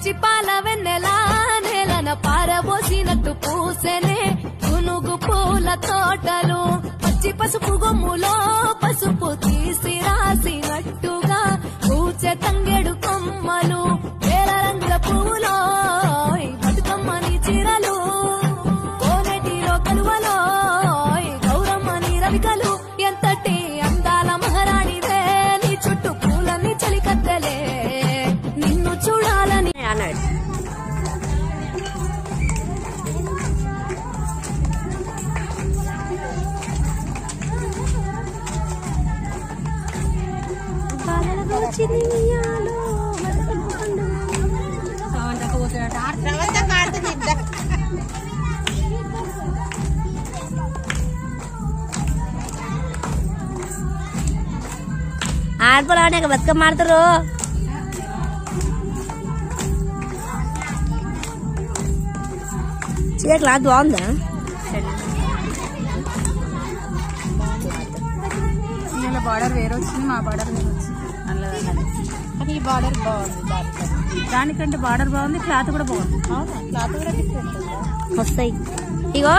పచ్చి పాల వెన్నెలా నేలన పారబోసినట్టు పూసెనే గునుగు పూల తోటలు పచ్చి పసుపు గొమ్ములో పసుపు తీసి రాసినట్టుగా పూచె తంగెడు కొమ్మలు వేల రంగుల పువ్వులో బతుకమ్మని చీరలు కోనేటిలో కలువలో గౌరమ్మని రవికలు ఎంతటి అందాల మహారాణిదే నీ చుట్టూ పూలన్నీ చలికత్తెలే నిన్ను చూడాలని అన్నాడు. ఆడపలాక బతుకమ్మ ఆడతారు. క్లాత్ బాగుందా? బార్డర్ వేరే వచ్చింది, మా బార్డర్ వేరే వచ్చింది. కానీ ఈ బార్డర్ బాగుంది, దానికంటే బార్డర్ బాగుంది, క్లాత్ కూడా బాగుంది. క్లాత్ కూడా డిఫరెంట్ వస్తాయి. ఇగో